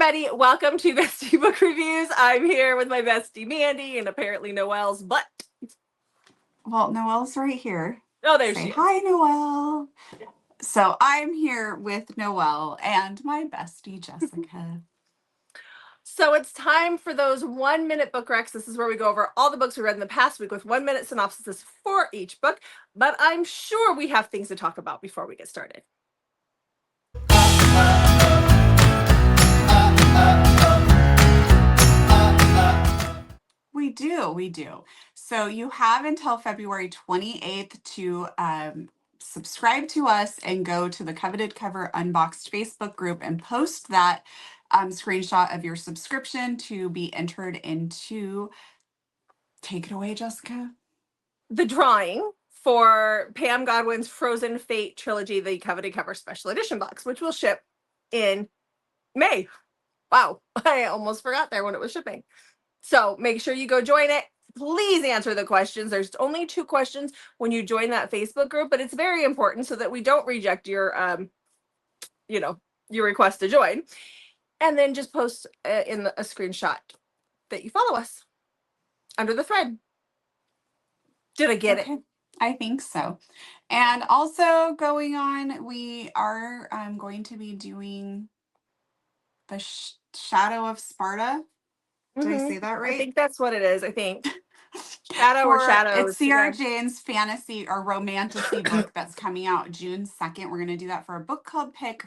everybody. Welcome to Bestie Book Reviews. I'm here with my bestie Mandy and apparently Noelle's butt. Well, Noelle's right here. Oh, there Say she is. hi, Noelle. So I'm here with Noelle and my bestie Jessica. So it's time for those 1-minute book recs. This is where we go over all the books we read in the past week with 1-minute synopsises for each book. But I'm sure we have things to talk about before we get started. We do. So you have until February 28th to subscribe to us and go to the Coveted Cover Unboxed Facebook group and post that screenshot of your subscription to be entered into, take it away, Jessica. The drawing for Pam Godwin's Frozen Fate Trilogy, the Coveted Cover Special Edition box, which will ship in May. Wow, I almost forgot there when it was shipping. So make sure you go join it. Please answer the questions. There's only 2 questions when you join that Facebook group, but it's very important so that we don't reject your, your request to join. And then just post a screenshot that you follow us under the thread. Did I get it? I think so. And also going on, we are going to be doing the Shadow of Sparta. Did I say that right? I think that's what it is. I think Shadow or Shadows. It's C.R. Jane's fantasy or romantasy book that's coming out June 2nd. We're going to do that for a book club pick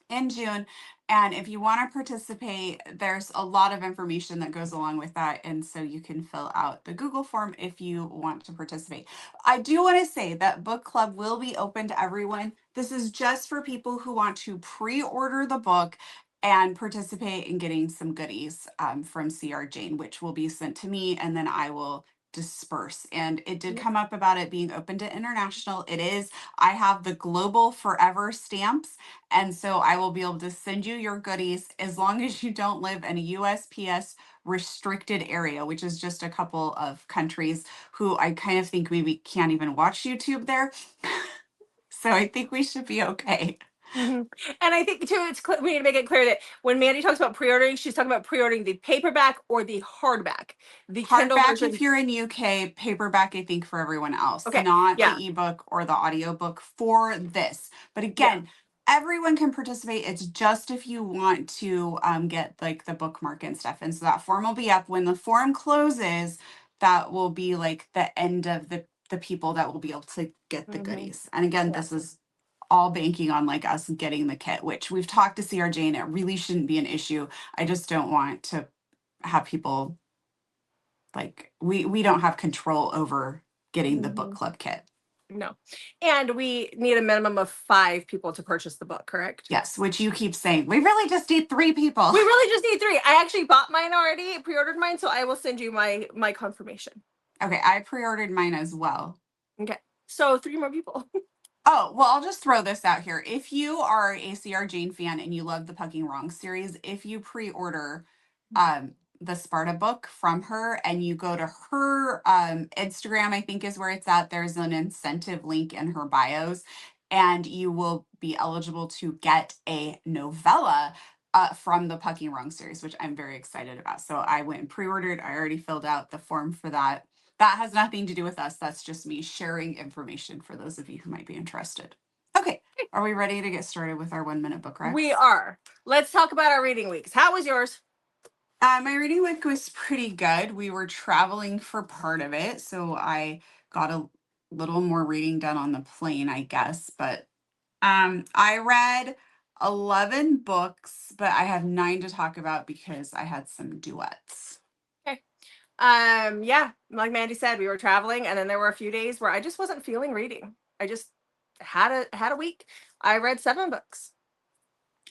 in June. And if you want to participate, there's a lot of information that goes along with that. And so you can fill out the Google form if you want to participate. I do want to say that book club will be open to everyone. This is just for people who want to pre-order the book and participate in getting some goodies from C.R. Jane, which will be sent to me, and then I will disperse. And it did come up about it being open to international. It is. I have the global forever stamps, and so I will be able to send you your goodies as long as you don't live in a USPS restricted area, which is just a couple of countries who I kind of think maybe can't even watch YouTube there. So I think we should be okay. And I think too, we need to make it clear that when Mandy talks about pre-ordering, she's talking about pre-ordering the paperback or the hardback. The Kindle version, if you're in UK, paperback I think for everyone else, okay, not the ebook or the audiobook for this. But again, everyone can participate. It's just if you want to get like the bookmark and stuff. And so that form will be up. When the form closes, that will be like the end of the people that will be able to get the goodies. And again, this is all banking on like us getting the kit, which we've talked to C.R. Jane. It really shouldn't be an issue. I just don't want to have people like, we don't have control over getting the book club kit. No. And we need a minimum of 5 people to purchase the book, correct? Yes, which you keep saying. We really just need 3 people. We really just need 3. I actually bought mine already, pre-ordered mine, so I will send you my confirmation. Okay, I pre-ordered mine as well. Okay, so 3 more people. Oh, well, I'll just throw this out here. If you are a C.R. Jane fan and you love the Pucking Wrong series, if you pre-order the Sparta book from her and you go to her Instagram, I think is where it's at, there's an incentive link in her bios, and you will be eligible to get a novella from the Pucking Wrong series, which I'm very excited about. So I went and pre-ordered. I already filled out the form for that. That has nothing to do with us. That's just me sharing information for those of you who might be interested. Okay, are we ready to get started with our 1-minute book recs? We are. Let's talk about our reading weeks. How was yours? My reading week was pretty good. We were traveling for part of it, so I got a little more reading done on the plane, I guess. But I read 11 books, but I have 9 to talk about because I had some duets. Yeah, like Mandy said, we were traveling, and then there were a few days where I just wasn't feeling reading. I just had a week. I read 7 books.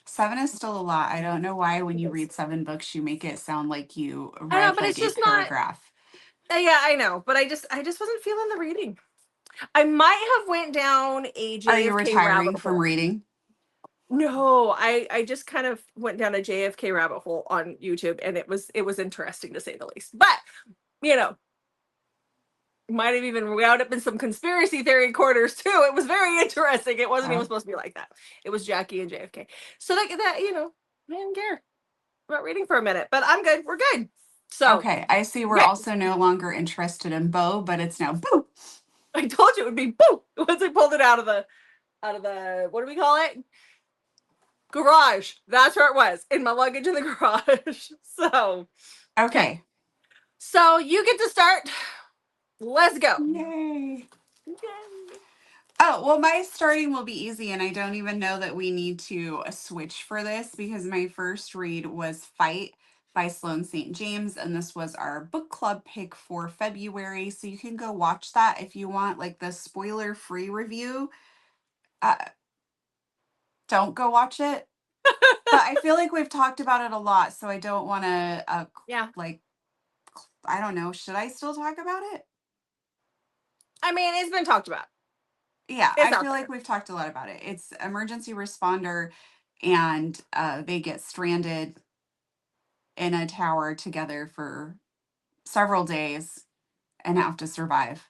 7 is still a lot. I don't know why when you read 7 books, you make it sound like you read but like it's just a paragraph. Yeah, I know, but I just wasn't feeling the reading. I might have went down a JFK Are you retiring from reading? No, I just kind of went down a JFK rabbit hole on YouTube, and it was interesting to say the least. But might have even wound up in some conspiracy theory quarters too. It was very interesting. It wasn't even supposed to be like that. It was Jackie and JFK. So that I didn't care. about reading for a minute, but I'm good. We're good. So, Okay, I see we're okay. also no longer interested in Bo, but it's now Boo. I told you it would be boo once I pulled it out of the what do we call it? Garage. That's where it was, in my luggage in the garage. So, okay. Okay. So you get to start. Let's go. Yay. Okay. Oh, well, my starting will be easy, and I don't even know that we need to switch for this because my first read was Fight by Sloane St. James, and this was our book club pick for February. So you can go watch that if you want, like the spoiler-free review. Uh, don't go watch it. But I feel like we've talked about it a lot, so I don't want to, Yeah. like, I don't know. Should I still talk about it? I mean, it's been talked about. Yeah, It's I out feel like there. we've talked a lot about it. It's emergency responder, and they get stranded in a tower together for several days and have to survive.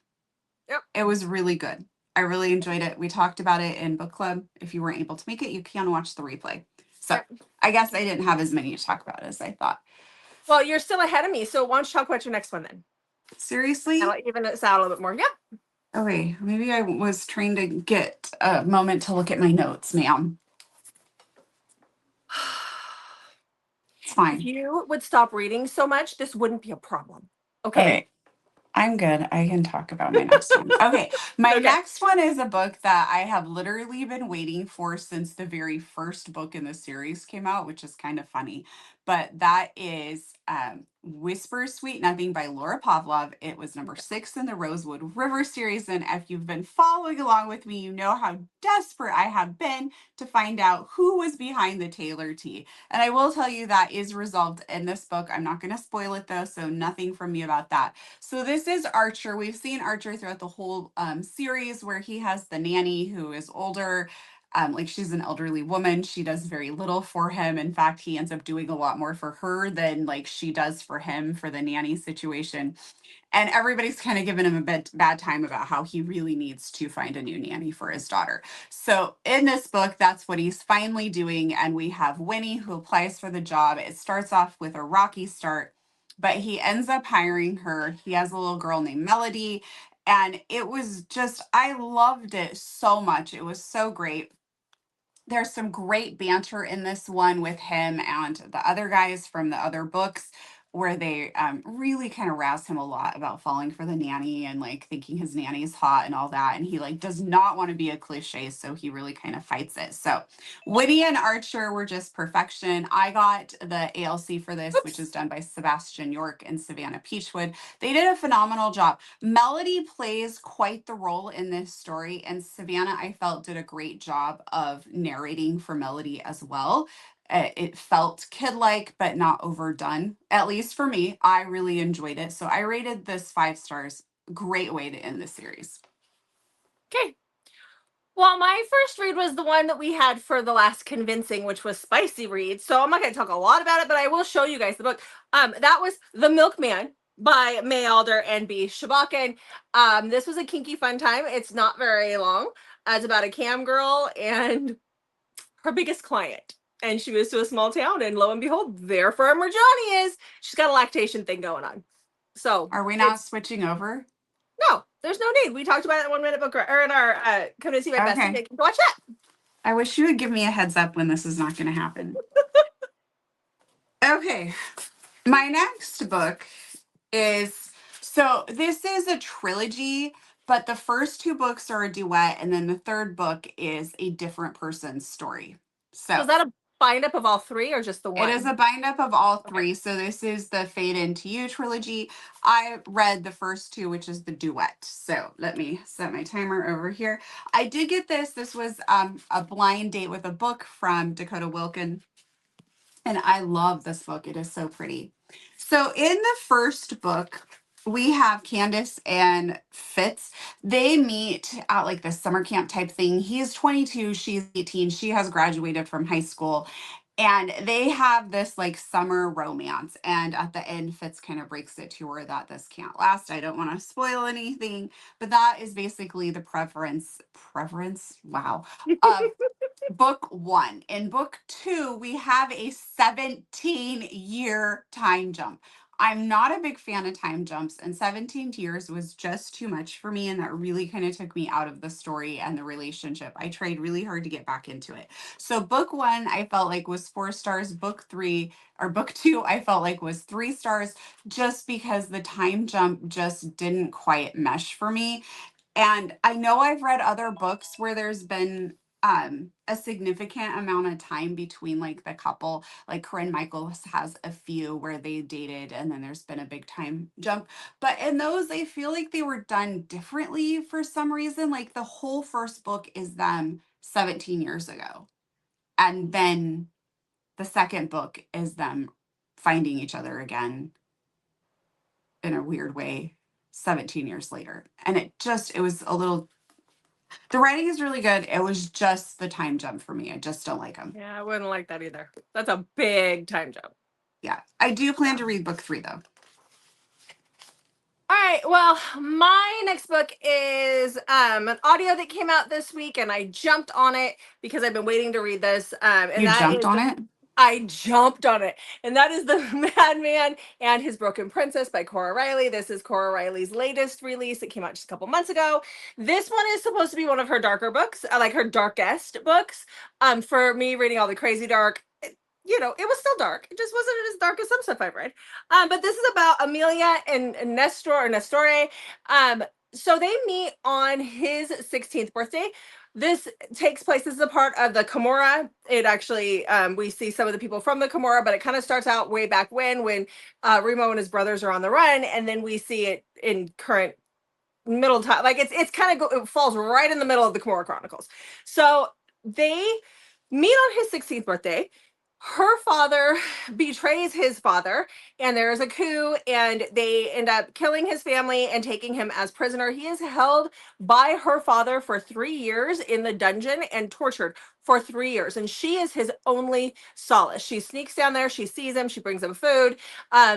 Yep. It was really good. I really enjoyed it. We talked about it in book club. If you weren't able to make it, you can watch the replay. So Yep. I guess I didn't have as many to talk about as I thought. Well, you're still ahead of me, so why don't you talk about your next one then? Seriously? That'll even us out a little bit more. Yep. Okay, maybe I was trying to get a moment to look at my notes, ma'am. It's If fine. you would stop reading so much, this wouldn't be a problem. Okay. Okay. I'm good. I can talk about my next one. Okay. My Okay. next one is a book that I have literally been waiting for since the very first book in the series came out, which is kind of funny. But that is Whisper Sweet Nothing by Laura Pavlov. It was number 6 in the Rosewood River series. And if you've been following along with me, you know how desperate I have been to find out who was behind the Taylor tea. And I will tell you that is resolved in this book. I'm not going to spoil it though, so nothing from me about that. So this is Archer. We've seen Archer throughout the whole series where he has the nanny who is older. Like she's an elderly woman. She does very little for him. In fact, he ends up doing a lot more for her than like she does for him for the nanny situation. And everybody's kind of giving him a bad time about how he really needs to find a new nanny for his daughter. So in this book, that's what he's finally doing. And we have Winnie who applies for the job. It starts off with a rocky start, but he ends up hiring her. He has a little girl named Melody. And it was just, I loved it so much. It was so great. There's some great banter in this one with him and the other guys from the other books where they really kind of razz him a lot about falling for the nanny and like thinking his nanny's hot and all that. And he like does not want to be a cliche, so he really kind of fights it. So Woody and Archer were just perfection. I got the ALC for this, which is done by Sebastian York and Savannah Peachwood. They did a phenomenal job. Melody plays quite the role in this story, and Savannah, I felt, did a great job of narrating for Melody as well. It felt kid-like, but not overdone. At least for me, I really enjoyed it. So I rated this 5 stars. Great way to end the series. Okay. Well, my first read was the one that we had for the last convincing, which was Spicy Read. So I'm not going to talk a lot about it, but I will show you guys the book. That was The Milkman by May Alder and B. Shabakin. This was a kinky fun time. It's not very long. It's about a cam girl and her biggest client. And she moves to a small town, and lo and behold, there Farmer Johnny is. She's got a lactation thing going on. So Are we not switching over? no, there's no need. We talked about it in 1 Minute Book or in our Come to See My Bestie. Okay. Watch that. I wish you would give me a heads up when this is not going to happen. Okay. My next book is, so this is a trilogy, but the first 2 books are a duet, and then the third book is a different person's story. So is So that a bind up of all 3 or just the one? it is a bind up of all Okay. 3. So this is the Fade Into You trilogy. I read the first 2, which is the duet. So let me set my timer over here. I did get this. This was a blind date with a book from Dakota Wilkin. And I love this book. It is so pretty. So in the first book, we have Candace and Fitz. They meet at like the summer camp type thing. He's 22, she's 18. She has graduated from high school. And they have this like summer romance. And at the end, Fitz kind of breaks it to her that this can't last. I don't want to spoil anything, but that is basically the preference, wow, of book 1. In book 2, we have a 17-year time jump. I'm not a big fan of time jumps, and 17 years was just too much for me, and that really kind of took me out of the story and the relationship. I tried really hard to get back into it. So book 1, I felt like was 4 stars. Book 2, I felt like was 3 stars, just because the time jump just didn't quite mesh for me. And I know I've read other books where there's been a significant amount of time between like the couple. Like Corinne Michaels has a few where they dated and then there's been a big time jump. But in those, I feel like they were done differently for some reason. Like the whole first book is them 17 years ago. And then the second book is them finding each other again in a weird way 17 years later. And it was a little, the writing is really good. It was just the time jump for me. I just don't like them. Yeah, I wouldn't like that either. That's a big time jump. Yeah. I do plan to read book 3 though. All right, well, my next book is an audio that came out this week, and I jumped on it because I've been waiting to read this. And You that jumped is on it? I jumped on it. And that is The Madman and His Broken Princess by Cora Riley. This is Cora Riley's latest release. It came out just a couple months ago. This one is supposed to be one of her darker books, like her darkest books. For me, reading all the crazy dark, it was still dark. It just wasn't as dark as some stuff I've read. But this is about Amelia and Nestore. So they meet on his 16th birthday. This takes place, this is a part of the Camorra. It actually, we see some of the people from the Camorra, but it kind of starts out way back when Remo and his brothers are on the run, and then we see it in current middle time. Like it's kind of, it falls right in the middle of the Camorra Chronicles. So they meet on his 16th birthday. Her father betrays his father, and there is a coup, and they end up killing his family and taking him as prisoner. He is held by her father for 3 years in the dungeon and tortured for 3 years. And she is his only solace. She sneaks down there. She sees him. She brings him food.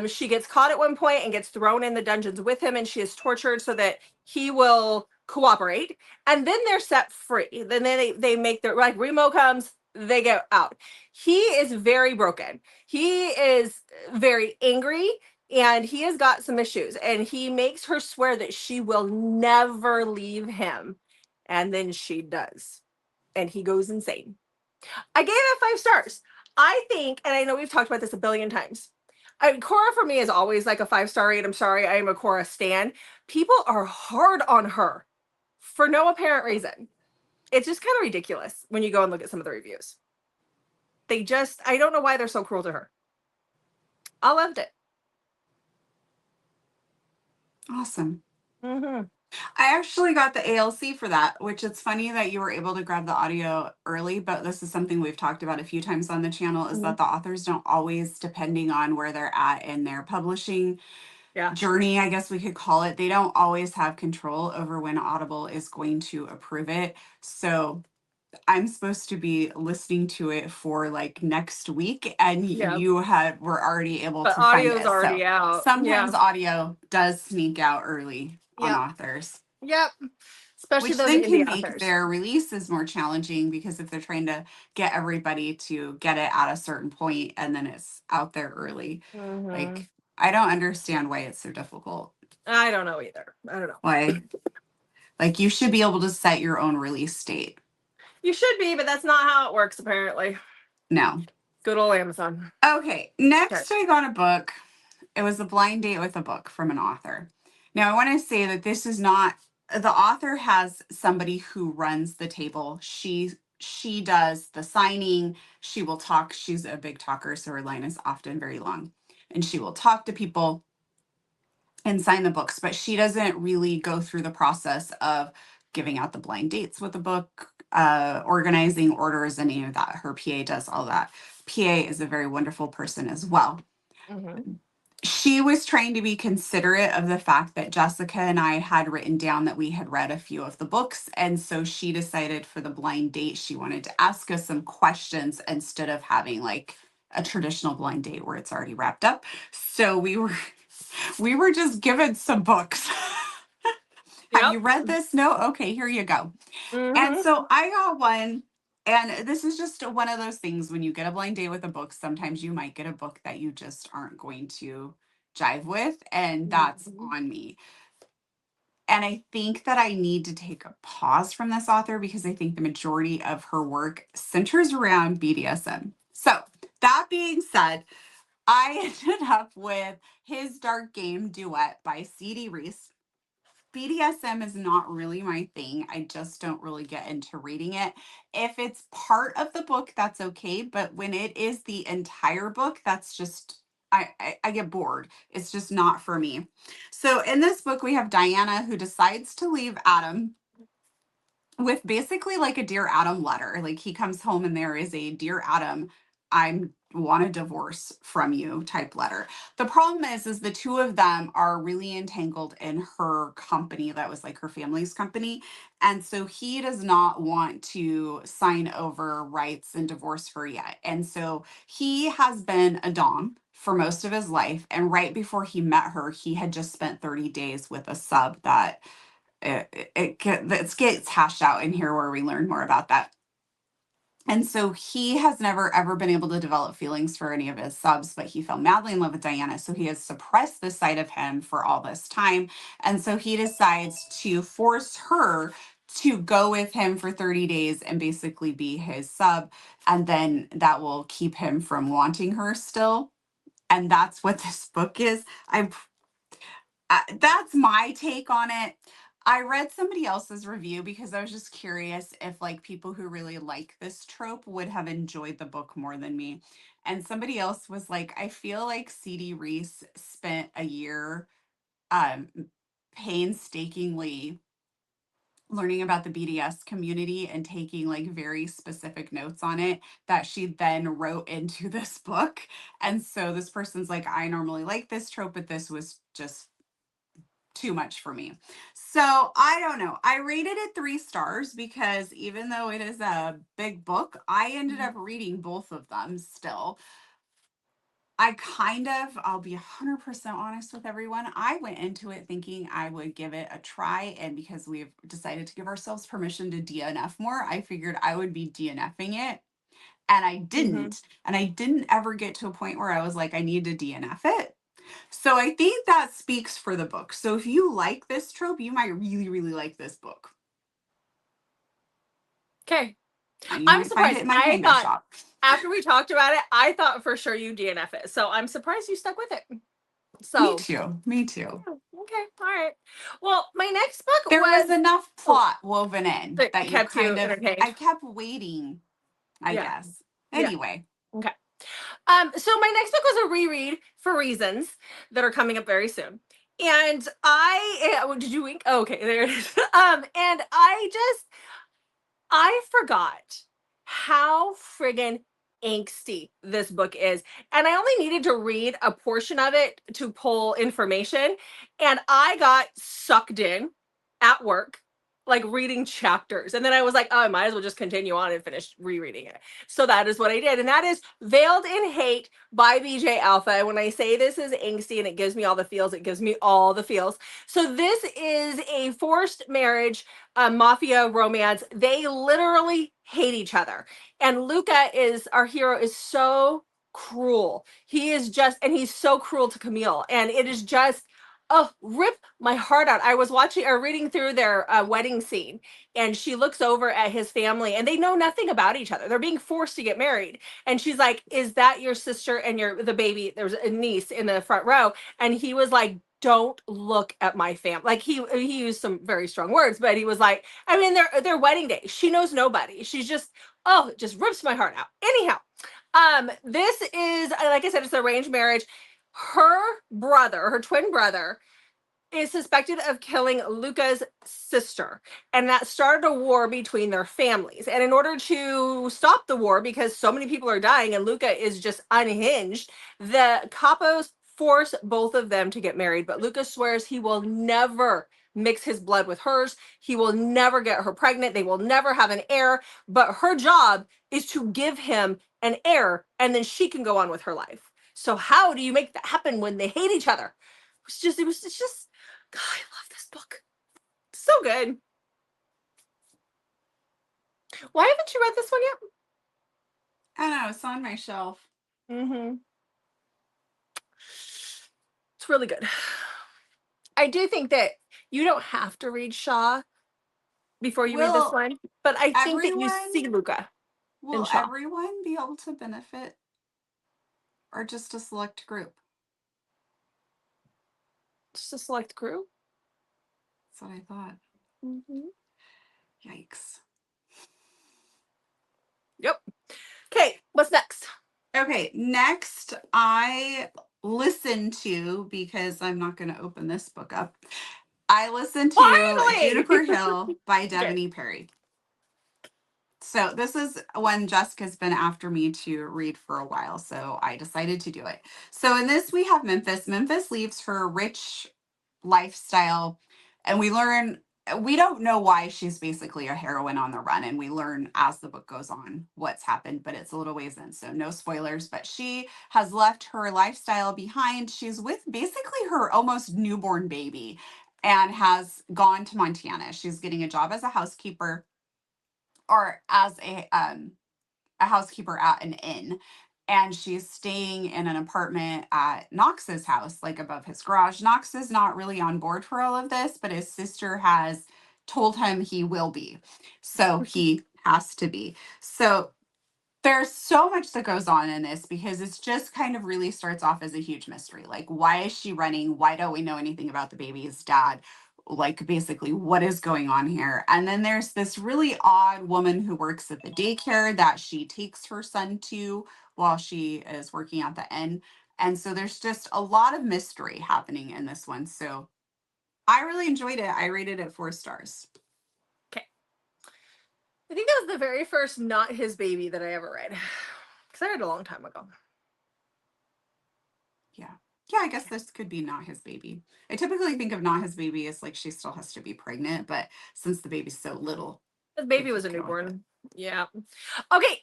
She gets caught at one point and gets thrown in the dungeons with him, and she is tortured so that he will cooperate. And then they're set free. Then they make their, like, Remo comes, they get out. He is very broken. He is very angry, and he has got some issues, and he makes her swear that she will never leave him. And then she does. And he goes insane. I gave it 5 stars. I think, and I know we've talked about this a billion times, Cora for me is always like a 5-star rate. I'm sorry, I am a Cora stan. People are hard on her for no apparent reason. It's just kind of ridiculous when you go and look at some of the reviews. I don't know why they're so cruel to her. I loved it. Awesome. Mm-hmm. I actually got the ALC for that, which it's funny that you were able to grab the audio early, but this is something we've talked about a few times on the channel, is that the authors don't always, depending on where they're at in their publishing journey, I guess we could call it, they don't always have control over when Audible is going to approve it. So I'm supposed to be listening to it for like next week, and you were already able to find it. Audio's already out. Sometimes audio does sneak out early on authors. Yep. Especially which those then can indie make authors. their releases more challenging, because if they're trying to get everybody to get it at a certain point and then it's out there early, like I don't understand why it's so difficult. I don't know either. I don't know why. Like, you should be able to set your own release date. You should be, but that's not how it works, apparently. No. Good old Amazon. Okay, next I got a book. It was a blind date with a book from an author. Now, I want to say that this is not, the author has somebody who runs the table. She does the signing. She will talk. She's a big talker, so her line is often very long. And she will talk to people and sign the books, but she doesn't really go through the process of giving out the blind dates with the book, organizing orders, any of that. Her PA does all that. PA is a very wonderful person as well. She was trying to be considerate of the fact that Jessica and I had written down that we had read a few of the books. And so she decided for the blind date, she wanted to ask us some questions instead of having like a traditional blind date where it's already wrapped up. So we were just given some books. Have you read this? No? Okay, here you go. And so I got one, And this is just one of those things when you get a blind date with a book, sometimes you might get a book that you just aren't going to jive with, and that's Mhm. on me. And I think that I need to take a pause from this author because I think the majority of her work centers around BDSM. So, that being said, I ended up with His Dark Game Duet by C.D. Reese. BDSM is not really my thing. I just don't really get into reading it. If it's part of the book, that's okay. But when it is the entire book, that's just, I get bored. It's just not for me. So in this book, we have Diana who decides to leave Adam with basically like a Dear Adam letter. Like he comes home and there is a Dear Adam, I want a divorce from you type letter. The problem is the two of them are really entangled in her company that was like her family's company. And so he does not want to sign over rights and divorce her yet. And so he has been a dom for most of his life. And right before he met her, he had just spent 30 days with a sub that it gets hashed out in here where we learn more about that. And so he has never ever been able to develop feelings for any of his subs, but he fell madly in love with Diana. So he has suppressed this side of him for all this time. And so he decides to force her to go with him for 30 days and basically be his sub. And then that will keep him from wanting her still. And that's what this book is. That's my take on it. I read somebody else's review because I was just curious if like people who really like this trope would have enjoyed the book more than me. And somebody else was like, I feel like C.D. Reese spent a year um painstakingly learning about the BDS community and taking like very specific notes on it that she then wrote into this book. And so this person's like, I normally like this trope, but this was just too much for me. So I don't know. I rated it 3 stars because even though it is a big book, I ended up reading both of them still. I'll be 100% honest with everyone. I went into it thinking I would give it a try. And because we've decided to give ourselves permission to DNF more, I figured I would be DNFing it. And I Mhm. didn't. And I didn't ever get to a point where I was like, I need to DNF it. So I think that speaks for the book. So if you like this trope, you might really, really like this book. Okay. And you I'm might find it surprised. in my I Pango thought shop. after we talked about it, I thought for sure you DNF it. So I'm surprised you stuck with it. Me So, too. Me too. yeah, okay. All right. Well, my next book There was was enough oh, plot woven in that that you kept you entertained. I kept waiting, I Yeah. guess. Yeah. Anyway, Okay. So my next book was a reread for reasons that are coming up very soon. And did you wink? Oh, okay, there it is. And I forgot how friggin' angsty this book is. And I only needed to read a portion of it to pull information. And I got sucked in at work, like reading chapters. And then I was like, oh, I might as well just continue on and finish rereading it. So that is what I did. And that is Veiled in Hate by BJ Alpha. And when I say this is angsty and it gives me all the feels, it gives me all the feels. So this is a forced marriage, mafia romance. They literally hate each other. And Luca is our hero is so cruel. He is just, and he's so cruel to Camille. And it is just, oh, rip my heart out. I was watching or reading through their wedding scene, and she looks over at his family, and they know nothing about each other. They're being forced to get married. And she's like, is that your sister and the baby? There's a niece in the front row. And he was like, don't look at my family. Like he used some very strong words, but he was like, I mean, their wedding day. She knows nobody. She's just, oh, it just rips my heart out. Anyhow, this is like I said, it's an arranged marriage. Her brother, her twin brother, is suspected of killing Luca's sister. And that started a war between their families. And in order to stop the war, because so many people are dying and Luca is just unhinged, the capos force both of them to get married. But Luca swears he will never mix his blood with hers. He will never get her pregnant. They will never have an heir. But her job is to give him an heir, and then she can go on with her life. So how do you make that happen when they hate each other? It's just God, I love this book. So good. Why haven't you read this one yet? I don't know. It's on my shelf. Mm-hmm. It's really good. I do think that you don't have to read Shaw before you read this Will one, but I think that you see everyone Luca in will Shaw. everyone be able to benefit, or just a select group? Just a select group. That's what I thought. Mm-hmm. Yikes. Yep. Okay, what's next? Okay, next I listened to, because I'm not going to open this book up, I listened to Finally! Juniper Hill by Okay. Devony Perry. So this is one Jessica's been after me to read for a while, so I decided to do it. So in this we have Memphis. Memphis leaves her rich lifestyle, and we don't know why she's basically a heroine on the run, and we learn as the book goes on what's happened, but it's a little ways in, so no spoilers. But she has left her lifestyle behind. She's with basically her almost newborn baby and has gone to Montana. She's getting a job as a housekeeper, or as a housekeeper at an inn, and she's staying in an apartment at Knox's house, like above his garage. Knox is not really on board for all of this, but his sister has told him he will be, so he has to be. So there's so much that goes on in this, because it's just kind of really starts off as a huge mystery. Like, why is she running? Why don't we know anything about the baby's dad? Like, basically, what is going on here? And then there's this really odd woman who works at the daycare that she takes her son to while she is working at the inn. And so there's just a lot of mystery happening in this one. So I really enjoyed it. I rated it 4 stars. Okay. I think that was the very first Not His Baby that I ever read. Because I read it a long time ago. Yeah. Yeah, I guess this could be Not His Baby. I typically think of Not His Baby as like she still has to be pregnant, but since the baby's so little, The they baby was could a go with it. newborn. Yeah. Okay.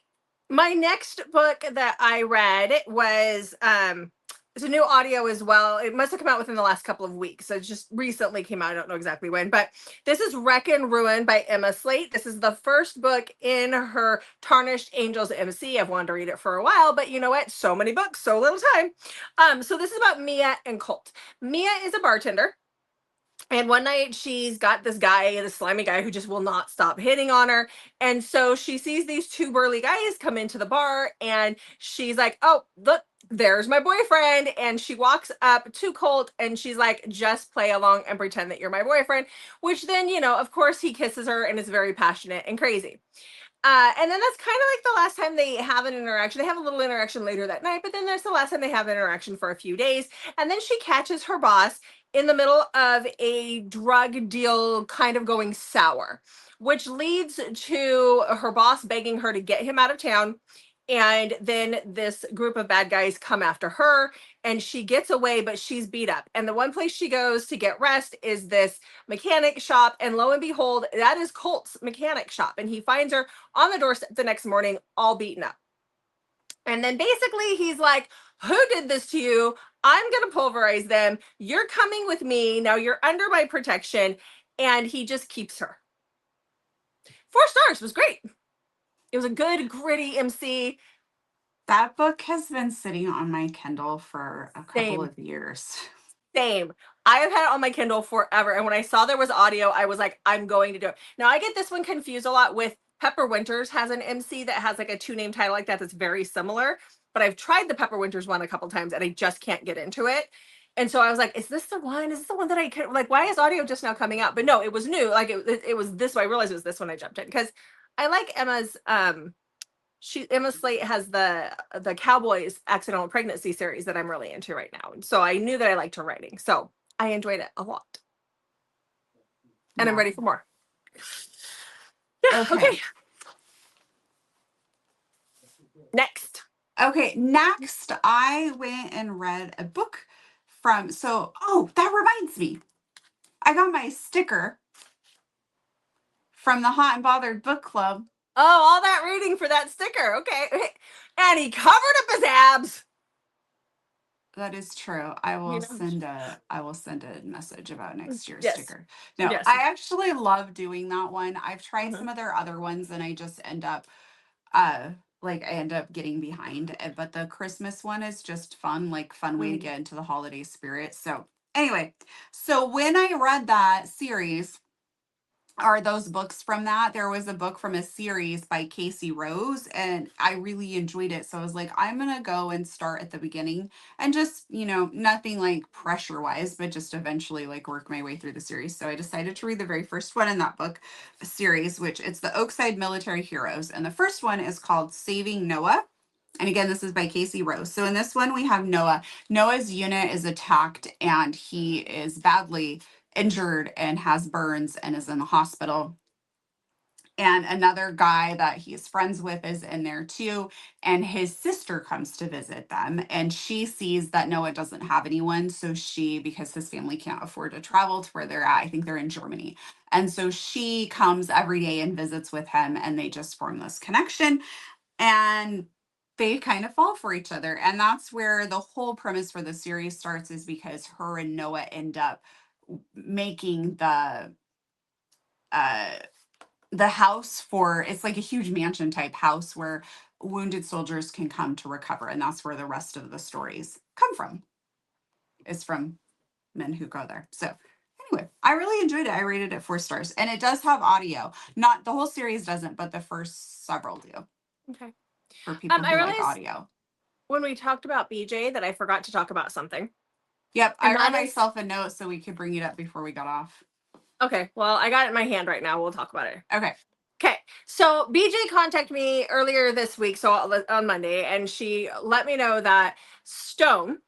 My next book that I read was it's a new audio as well. It must have come out within the last couple of weeks. So it just recently came out. I don't know exactly when, but this is Wreck and Ruin by Emma Slate. This is the first book in her Tarnished Angels MC. I've wanted to read it for a while, but you know what? So many books, so little time. So this is about Mia and Colt. Mia is a bartender. And one night she's got this guy, this slimy guy who just will not stop hitting on her. And so she sees these two burly guys come into the bar and she's like, oh, look, there's my boyfriend. And she walks up to Colt and she's like, just play along and pretend that you're my boyfriend. Which then, you know, of course he kisses her and is very passionate and crazy. And then that's kind of like the last time they have an interaction. They have a little interaction later that night, but then there's the last time they have an interaction for a few days. And then she catches her boss in the middle of a drug deal kind of going sour, which leads to her boss begging her to get him out of town. And then this group of bad guys come after her and she gets away, but she's beat up. And the one place she goes to get rest is this mechanic shop. And lo and behold, that is Colt's mechanic shop. And he finds her on the doorstep the next morning, all beaten up. And then basically he's like, who did this to you? I'm going to pulverize them. You're coming with me. Now you're under my protection. And he just keeps her. 4 stars was great. It was a good, gritty MC. That book has been sitting on my Kindle for a couple Same. of years. Same. I have had it on my Kindle forever. And when I saw there was audio, I was like, I'm going to do it. Now, I get this one confused a lot with Pepper Winters has an MC that has like a 2-name title like that that's very similar. But I've tried the Pepper Winters one a couple times and I just can't get into it. And so I was like, is this the one? Is this the one that I could like? Why is audio just now coming out? But no, it was new. Like it was this one. I realized it was this one I jumped in because I like Emma's Emma Slate has the Cowboys Accidental Pregnancy series that I'm really into right now. And so I knew that I liked her writing. So I enjoyed it a lot. And Yeah. I'm ready for more. Yeah, okay. Next. Okay, next I went and read a book from, oh, that reminds me. I got my sticker from the Hot and Bothered Book Club. Oh, all that reading for that sticker. Okay. And he covered up his abs. That is true. I You will know? send a message about next year's Yes. sticker. No, Yes. I actually love doing that one. I've tried some Mhm. of their other ones and I just end up like I end up getting behind. But the Christmas one is just fun, like fun way to Mm. get into the holiday spirit. So anyway, so when I read that series, are those books from that. There was a book from a series by Casey Rose, and I really enjoyed it. So I was like, I'm going to go and start at the beginning and just, nothing like pressure wise, but just eventually like work my way through the series. So I decided to read the very first one in that book series, which it's the Oakside Military Heroes. And the first one is called Saving Noah. And again, this is by Casey Rose. So in this one, we have Noah. Noah's unit is attacked and he is badly injured and has burns and is in the hospital. And another guy that he's friends with is in there too. And his sister comes to visit them. And she sees that Noah doesn't have anyone. So because his family can't afford to travel to where they're at, I think they're in Germany. And so she comes every day and visits with him. And they just form this connection. And they kind of fall for each other. And that's where the whole premise for the series starts, is because her and Noah end up making uh the house for, it's like a huge mansion type house where wounded soldiers can come to recover, and that's where the rest of the stories come from, is from men who go there. So anyway, I really enjoyed it. I rated it 4 stars, and it does have audio. Not the whole series doesn't, but the first several do, Okay. for people I who like realized audio. when we talked about BJ that I forgot to talk about something. Yep, I And wrote that is myself a note so we could bring it up before we got off. okay. Well, I got it in my hand right now. We'll talk about it. Okay. Okay. So BJ contacted me earlier this week, so on Monday, and she let me know that Stone,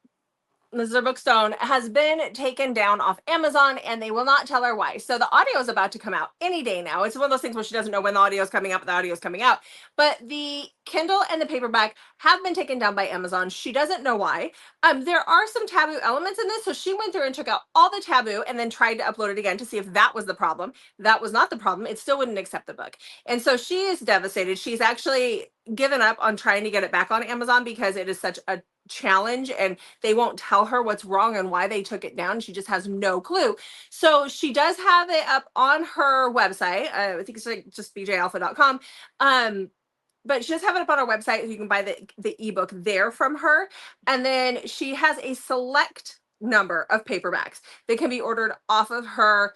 this is her book Stone, has been taken down off Amazon, and they will not tell her why. So the audio is about to come out any day now. It's one of those things where she doesn't know when the audio is coming up, the audio is coming out. But the Kindle and the paperback have been taken down by Amazon. She doesn't know why. There are some taboo elements in this, so she went through and took out all the taboo and then tried to upload it again to see if that was the problem. That was not the problem. It still wouldn't accept the book. And so she is devastated. She's actually given up on trying to get it back on Amazon because it is such a challenge and they won't tell her what's wrong and why they took it down. She just has no clue. So she does have it up on her website. I think it's like just bjalpha.com. But she does have it up on her website. You can buy the ebook there from her. And then she has a select number of paperbacks that can be ordered off of her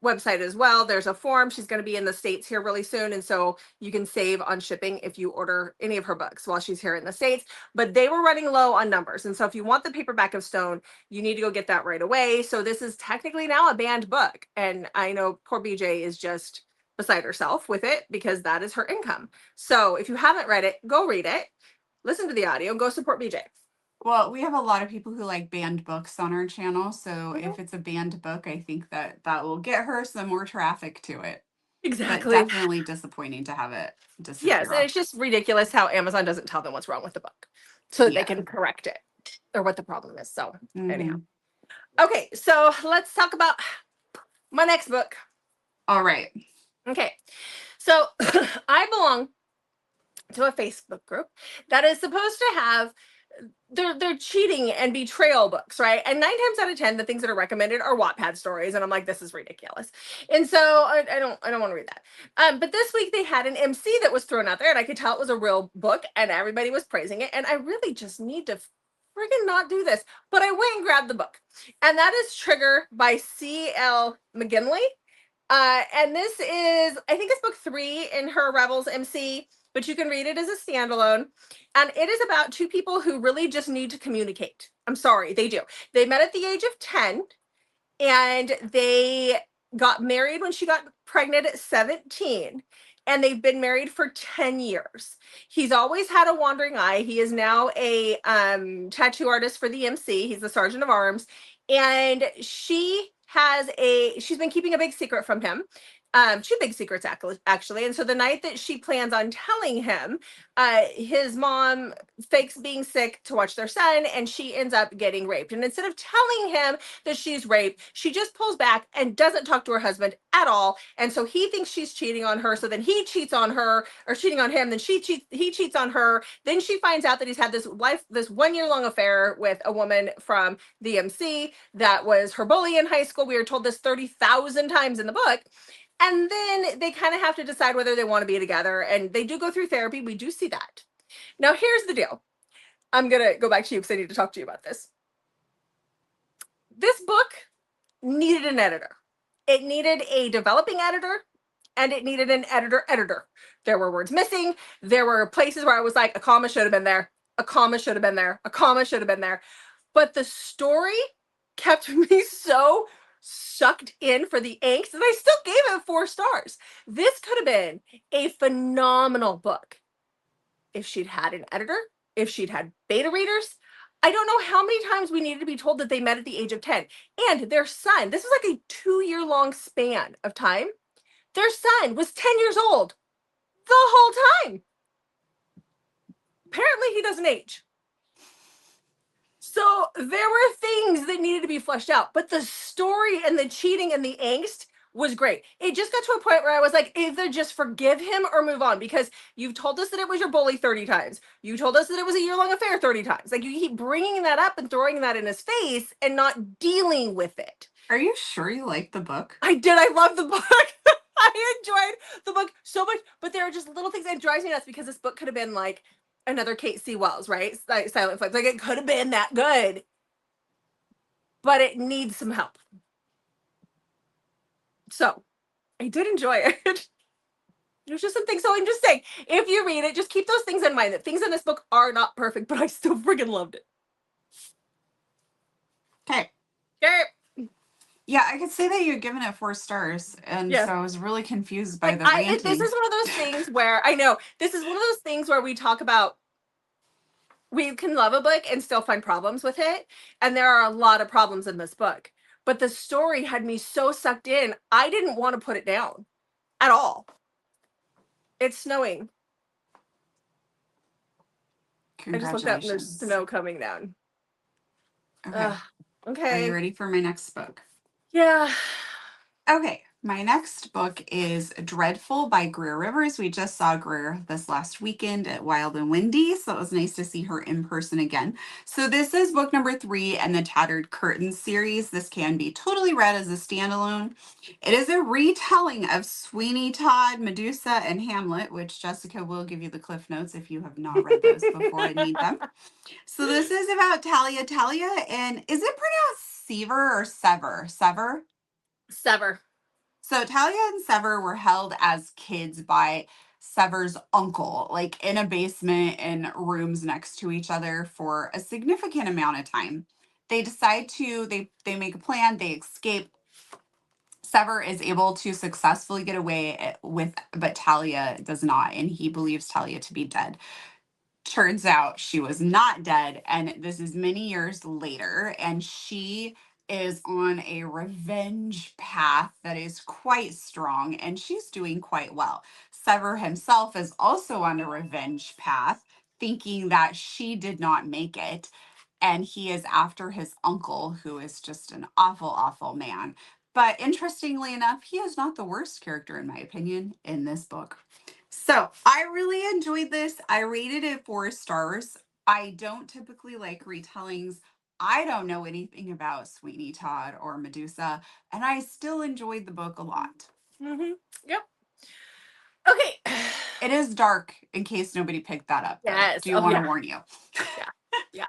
website as well. There's a form. She's going to be in the States here really soon. And so you can save on shipping if you order any of her books while she's here in the States. But they were running low on numbers. And so if you want the paperback of Stone, you need to go get that right away. So this is technically now a banned book. And I know poor BJ is just beside herself with it because that is her income. So if you haven't read it, go read it, listen to the audio, and go support BJ. Well, we have a lot of people who like banned books on our channel. So Mhm. if it's a banned book, I think that will get her some more traffic to it. But Exactly. definitely disappointing to have it disappear Yes, and off. it's just ridiculous how Amazon doesn't tell them what's wrong with the book so that they Yeah. can correct it or what the problem is. So anyhow. Mhm. Okay, so let's talk about my next book. All right. Okay, so I belong to a Facebook group that is supposed to have they're cheating and betrayal books, right? And 9 times out of 10, the things that are recommended are Wattpad stories, and I'm like, this is ridiculous. And so I don't want to read that. But this week they had an MC that was thrown out there, and I could tell it was a real book, and everybody was praising it. And I really just need to friggin' not do this, but I went and grabbed the book, and that is Trigger by C.L. McGinley. And this is, I think it's book 3 in her Rebels MC, but you can read it as a standalone. And it is about two people who really just need to communicate. I'm sorry, they do. They met at the age of 10 and they got married when she got pregnant at 17. And they've been married for 10 years. He's always had a wandering eye. He is now a tattoo artist for the MC. He's the sergeant of arms. And she's been keeping a big secret from him. Two big secrets, actually. And so the night that she plans on telling him, his mom fakes being sick to watch their son, and she ends up getting raped. And instead of telling him that she's raped, she just pulls back and doesn't talk to her husband at all. And so he thinks she's cheating on her. So then he cheats on her, or cheating on him. Then he cheats on her. Then she finds out that he's had this 1-year-long affair with a woman from the MC that was her bully in high school. We are told this 30,000 times in the book. And then they kind of have to decide whether they want to be together. And they do go through therapy. We do see that. Now, here's the deal. I'm going to go back to you because I need to talk to you about this. This book needed an editor. It needed a developing editor, and it needed an editor. There were words missing. There were places where I was like, a comma should have been there. A comma should have been there. A comma should have been there. But the story kept me so sucked in for the angst, and I still gave it 4 stars. This could have been a phenomenal book if she'd had an editor, if she'd had beta readers. I don't know how many times we needed to be told that they met at the age of 10. And their son, this was like a 2-year-long span of time. Their son was 10 years old the whole time. Apparently he doesn't age. So there were things that needed to be fleshed out, but the story and the cheating and the angst was great. It just got to a point where I was like, either just forgive him or move on, because you've told us that it was your bully 30 times. You told us that it was a year-long affair 30 times. Like, you keep bringing that up and throwing that in his face and not dealing with it. Are you sure you liked the book? I did. I love the book. I enjoyed the book so much, but there are just little things that drives me nuts, because this book could have been like another Kate C. Wells, right? Silent Flames. Like, it could have been that good, but it needs some help. So I did enjoy it. There's just some things. So I'm just saying, if you read it, just keep those things in mind, that things in this book are not perfect, but I still friggin' loved it. Okay. Yeah, I could say that you'd given it 4 stars, and so I was really confused by the ranting. This is one of those things where, I know, this is one of those things where we talk about, we can love a book and still find problems with it, and there are a lot of problems in this book. But the story had me so sucked in, I didn't want to put it down at all. It's snowing. I just looked up and there's snow coming down. Okay. Okay. Are you ready for my next book? Yeah. Okay. My next book is Dreadful by Greer Rivers. We just saw Greer this last weekend at Wild and Windy, so it was nice to see her in person again. So this is book number 3 in the Tattered Curtains series. This can be totally read as a standalone. It is a retelling of Sweeney Todd, Medusa, and Hamlet, which Jessica will give you the cliff notes if you have not read those before I need them. So this is about Talia, and is it pronounced Sever or Sever? Sever. So Talia and Sever were held as kids by Sever's uncle, like in a basement in rooms next to each other for a significant amount of time. They decide to, they make a plan, they escape. Sever is able to successfully get away but Talia does not, and he believes Talia to be dead. Turns out she was not dead, and this is many years later, and she is on a revenge path that is quite strong, and she's doing quite well. Sever himself is also on a revenge path, thinking that she did not make it, and he is after his uncle, who is just an awful, awful man. But interestingly enough, he is not the worst character, in my opinion, in this book. So I really enjoyed this. I rated it 4 stars. I don't typically like retellings. I don't know anything about Sweeney Todd or Medusa, and I still enjoyed the book a lot. Mm-hmm. Yep. Okay. It is dark, in case nobody picked that up. Yes. Do want to warn you. Yeah.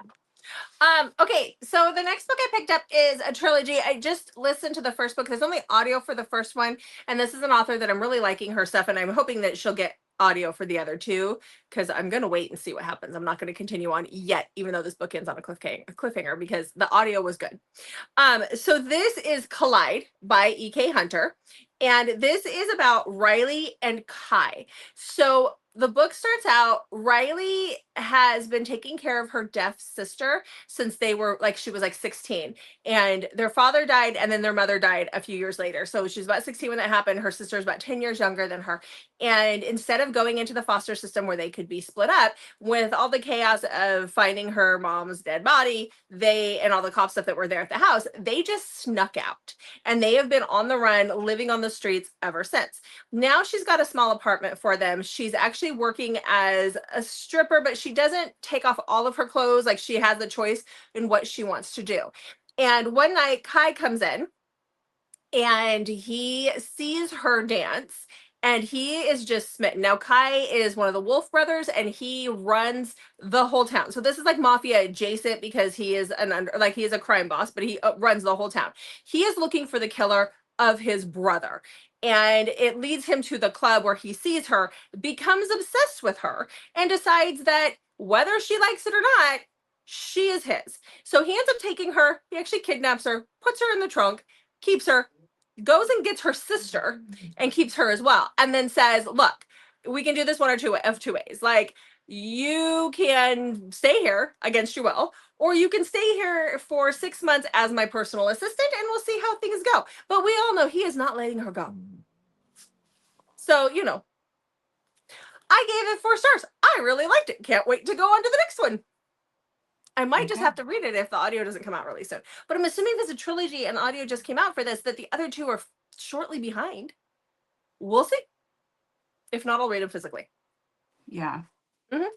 Okay, so the next book I picked up is a trilogy. I just listened to the first book. There's only audio for the first one, and this is an author that I'm really liking her stuff, and I'm hoping that she'll get audio for the other 2, because I'm going to wait and see what happens. I'm not going to continue on yet, even though this book ends on a cliffhanger, because the audio was good. So this is Collide by E.K. Hunter, and this is about Riley and Kai. So the book starts out, Riley has been taking care of her deaf sister since they were like, she was like 16, and their father died and then their mother died a few years later. So she's about 16 when that happened. Her sister's about 10 years younger than her. And instead of going into the foster system where they could be split up, with all the chaos of finding her mom's dead body, and all the cop stuff that were there at the house, they just snuck out, and they have been on the run, living on the streets ever since. Now she's got a small apartment for them. She's actually working as a stripper, but she doesn't take off all of her clothes. Like, she has a choice in what she wants to do. And one night Kai comes in and he sees her dance, and he is just smitten. Now, Kai is one of the Wolf brothers, and he runs the whole town. So this is like Mafia adjacent, because he is he is a crime boss, but he runs the whole town. He is looking for the killer of his brother, and it leads him to the club where he sees her, becomes obsessed with her, and decides that whether she likes it or not, she is his. So he ends up taking her. He actually kidnaps her, puts her in the trunk, keeps her, goes and gets her sister and keeps her as well, and then says, look, we can do this one or two ways. Like, you can stay here against your will, or you can stay here for 6 months as my personal assistant, and we'll see how things go. But we all know he is not letting her go. So, I gave it 4 stars. I really liked it. Can't wait to go on to the next one. I might just have to read it if the audio doesn't come out really soon. But I'm assuming there's a trilogy and audio just came out for this, that the other 2 are shortly behind. We'll see. If not, I'll read them physically. Yeah. Mhm.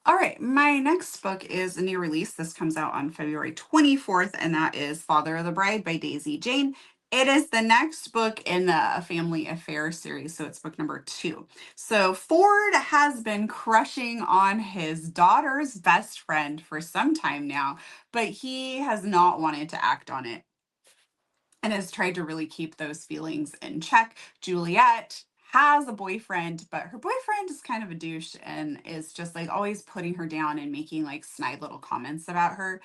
All right. My next book is a new release. This comes out on February 24th, and that is Father of the Bride by Daisy Jane. It is the next book in the Family Affair series, so it's book number 2. So Ford has been crushing on his daughter's best friend for some time now, but he has not wanted to act on it and has tried to really keep those feelings in check. Juliet has a boyfriend, but her boyfriend is kind of a douche and is just like always putting her down and making like snide little comments about her.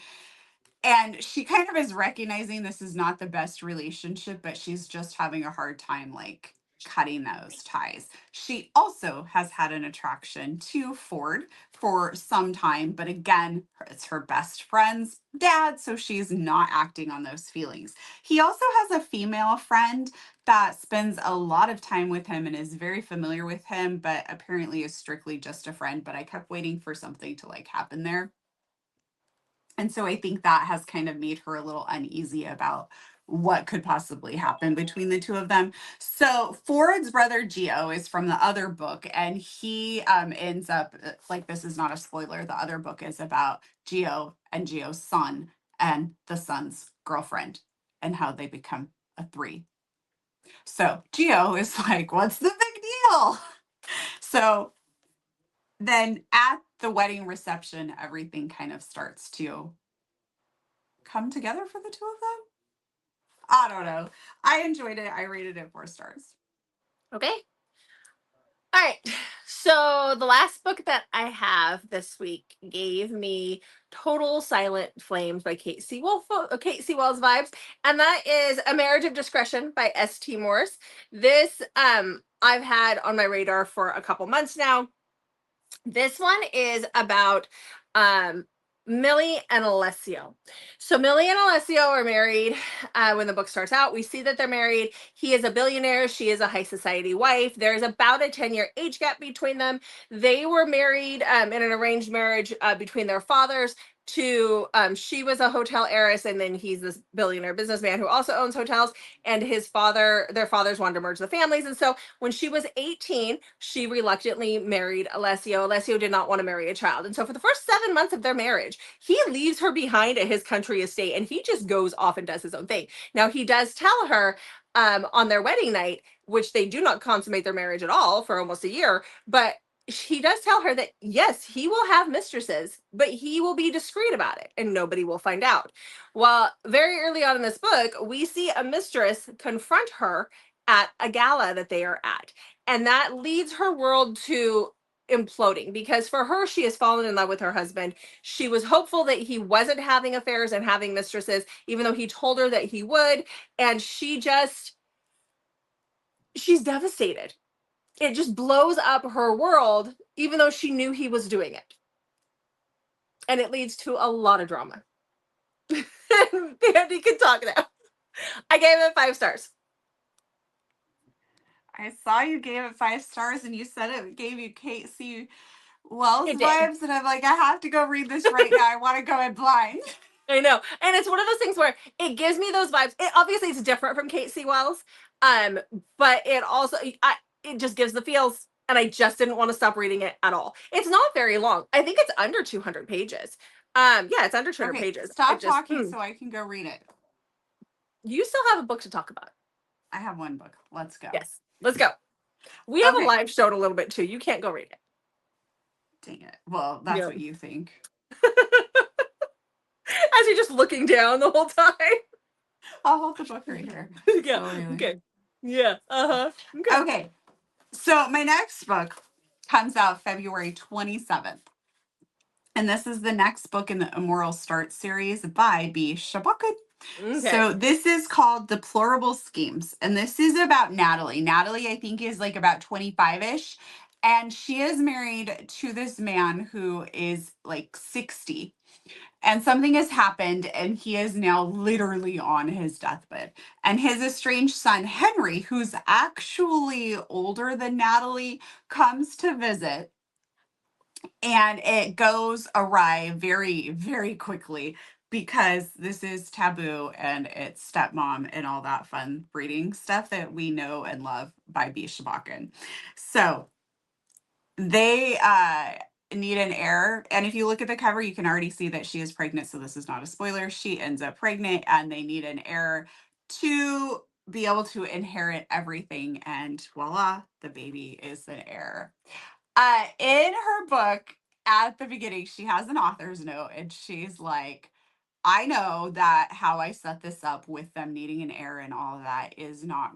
And she kind of is recognizing this is not the best relationship, but she's just having a hard time like cutting those ties. She also has had an attraction to Ford for some time, but again, it's her best friend's dad, so she's not acting on those feelings. He also has a female friend that spends a lot of time with him and is very familiar with him, but apparently is strictly just a friend. But I kept waiting for something to like happen there. And so I think that has kind of made her a little uneasy about what could possibly happen between the 2 of them. So Ford's brother Geo is from the other book, and he ends up, like, this is not a spoiler, the other book is about Geo and Geo's son and the son's girlfriend and how they become a 3. So Geo is like, what's the big deal? So then at the wedding reception, everything kind of starts to come together for the 2 of them. I don't know. I enjoyed it. I rated it 4 stars. Okay. All right. So the last book that I have this week gave me total Silent Flames by Kate Sewell vibes, and that is A Marriage of Discretion by S.T. Morris. This I've had on my radar for a couple months now. This one is about Millie and Alessio. So Millie and Alessio are married. When the book starts out, we see that they're married. He is a billionaire. She is a high society wife. There's about a 10-year age gap between them. They were married in an arranged marriage between their fathers. She was a hotel heiress, and then he's this billionaire businessman who also owns hotels, and their fathers wanted to merge the families. And so when she was 18, she reluctantly married Alessio. Alessio did not want to marry a child. And so for the first 7 months of their marriage, he leaves her behind at his country estate, and he just goes off and does his own thing. Now, he does tell her on their wedding night, which they do not consummate their marriage at all for almost a year, but he does tell her that, yes, he will have mistresses, but he will be discreet about it and nobody will find out. Well, very early on in this book, we see a mistress confront her at a gala that they are at. And that leads her world to imploding, because for her, she has fallen in love with her husband. She was hopeful that he wasn't having affairs and having mistresses, even though he told her that he would. And she's devastated. It just blows up her world, even though she knew he was doing it. and it leads to a lot of drama. Andy can talk now. I gave it 5 stars. I saw you gave it 5 stars, and you said it gave you Kate C. Wells It did. vibes, and I'm like, I have to go read this right now. I want to go in blind. I know. And it's one of those things where it gives me those vibes. It obviously it's different from Kate C. Wells. But it also it just gives the feels, and I just didn't want to stop reading it at all. It's not very long. I think it's under 200 pages. Yeah, it's under 200 pages. Stop talking so I can go read it. You still have a book to talk about. I have one book. Let's go. Yes, let's go. We have a live show in a little bit too. You can't go read it. Dang it. Well, that's what you think. As you're just looking down the whole time. I'll hold the book right here. Yeah. Really. Okay. Yeah. Okay. Okay. So my next book comes out February 27th. And this is the next book in the Immoral Start series by Sprocket. Okay. So this is called Deplorable Schemes. And this is about Natalie. Natalie, I think, is like about 25-ish. And she is married to this man who is like 60. And something has happened, and he is now literally on his deathbed. And his estranged son, Henry, who's actually older than Natalie, comes to visit. And it goes awry very, very quickly because this is Taboo and it's stepmom and all that fun breeding stuff that we know and love by Sprocket. So they need an heir. And if you look at the cover, you can already see that she is pregnant. So this is not a spoiler. She ends up pregnant and they need an heir to be able to inherit everything. And voila, the baby is an heir. In her book, at the beginning, she has an author's note and she's like, I know that how I set this up with them needing an heir and all of that is not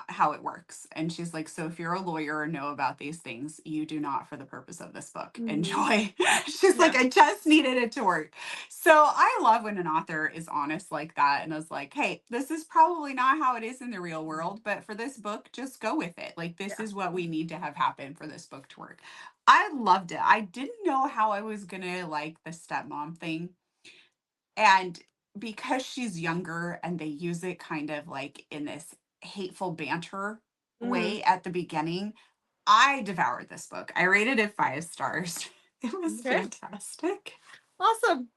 how it works. And she's like, so if you're a lawyer or know about these things, you do not for the purpose of this book. Enjoy. She's like, I just needed it to work. So I love when an author is honest like that. And I was like, hey, this is probably not how it is in the real world, but for this book, just go with it. Like, this is what we need to have happen for this book to work. I loved it. I didn't know how I was going to like the stepmom thing. And because she's younger and they use it kind of like in this hateful banter way at the beginning, I devoured this book. I rated it 5 stars. It was fantastic. Awesome.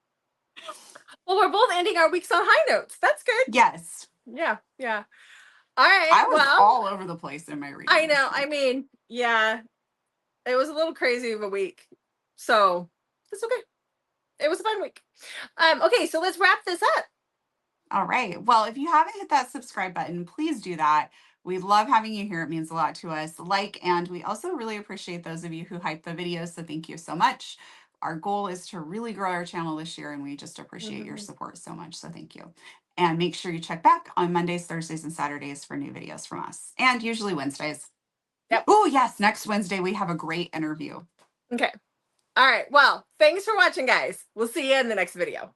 Well, we're both ending our weeks on high notes. That's good. Yes. Yeah. All right. I was all over the place in my reading. I know. I mean, yeah, it was a little crazy of a week. So it's okay. It was a fun week. Okay, so let's wrap this up. All right. Well, if you haven't hit that subscribe button, please do that. We love having you here. It means a lot to us. And we also really appreciate those of you who hype the videos. So thank you so much. Our goal is to really grow our channel this year, and we just appreciate your support so much. So thank you. And make sure you check back on Mondays, Thursdays, and Saturdays for new videos from us. And usually Wednesdays. Yep. Oh, yes. Next Wednesday, we have a great interview. Okay. All right. Well, thanks for watching, guys. We'll see you in the next video.